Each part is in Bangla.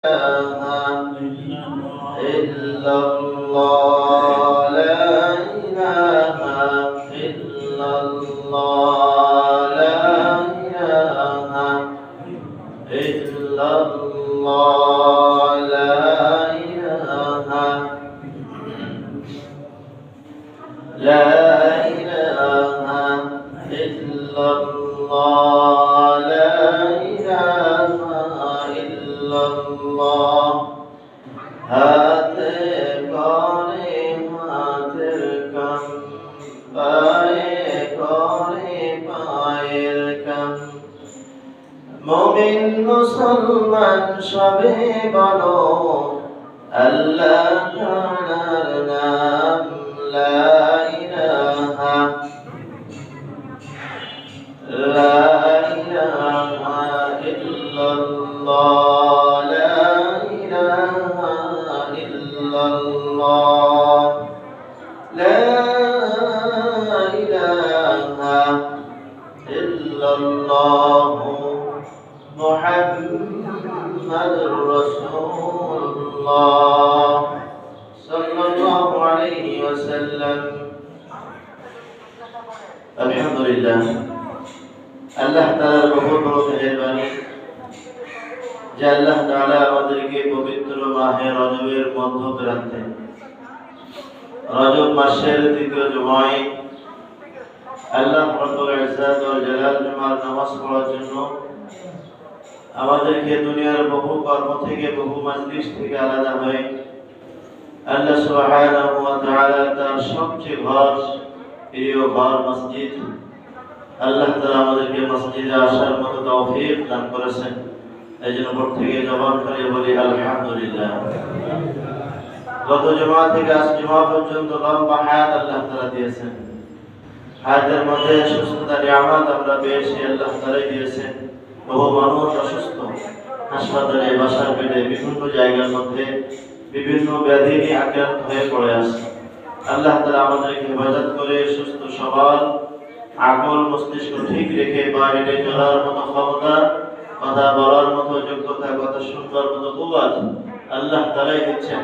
إلا الله لا إله إلا الله لا إله إلا الله لا إله لا إله إلا الله لا إله إلا الله হাতে করে হাতের কাম পায়ে করে পায়ের কাম মুমিন মুসলমান সবে বলো আল্লাহ তাআলার নাম লা ইলাহা লা ইলাহা ইল্লাল্লাহ লা ইলাহা ইল্লাল্লাহ লা ইলাহা ইল্লাল্লাহ মুহাম্মাদুর রাসূলুল্লাহ সাল্লাল্লাহু আলাইহি ওয়াসাল্লাম। আলহামদুলিল্লাহ, আল্লাহ তাআলার বহু বড় মেহেরবানি যে আল্লাহ তাআলা আমাদেরকে পবিত্র মাহে রজবের মধ্য প্রান্তে রজব মাসের দ্বিতীয় জুমায় আল্লাহ রব্বুল ইজ্জত ওয়াল জালাল জুমার নামাজ পড়ার জন্য আমাদেরকে দুনিয়ার বহু কর্ম থেকে বহু মাজলিস থেকে আলাদা হয়ে আল্লাহ সুবহানাহু ওয়া তাআলা তার সবচেয়ে প্রিয় ঘর মসজিদ আল্লাহ তাআলা আমাদেরকে মসজিদে আসার মতো তৌফিক দান করেছেন। এইজন্য প্রত্যেকে জবান করে বলি আলহামদুলিল্লাহ। গত জুমা থেকে আজ জুমা পর্যন্ত লম্বা হায়াত আল্লাহ তাআলা দিয়েছেন। হায়াতের মধ্যে সুস্থতা নিয়ামত আমরা পেয়েছি, আল্লাহ তাআলা দিয়েছেন। বহু মানুষ অসুস্থ, হাসপাতালে, বাসার বেডে, বিভিন্ন জায়গার মধ্যে বিভিন্ন ব্যাধি নিয়ে আক্রান্ত হয়ে পড়ে আছে। আল্লাহ তাআলা আমাদেরকে হেফাজত করে সুস্থ সবল আকল মস্তিষ্ক ঠিক রেখে পা হেঁটে চলার মতো ক্ষমতা, কথা বলার মতো যোগ্যতা, কথা শুনবার মতো কুওয়াত আল্লাহ তাআলাই দিচ্ছেন।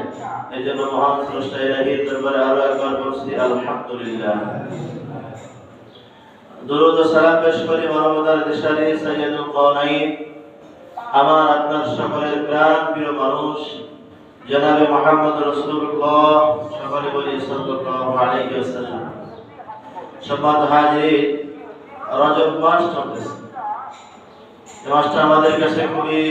এইজন্য মহান স্রষ্টা ইলাহির দরবারে আরো একবার বলছি আলহামদুলিল্লাহ। দরুদ ও সালাম পেশ করি মানবতার দিশারি সাইয়্যিদুল কাওনাইন, আমার আপনার সকলের প্রাণ প্রিয় মানুষ জনাবে মুহাম্মদ রাসূলুল্লাহ, সকলে বলি সাল্লাল্লাহু আলাইহি ওয়াসাল্লাম। সম্মানিত হাজিরিন, রজব মাস চলতেছে। এই মাসটা আমাদের কাছে খুবই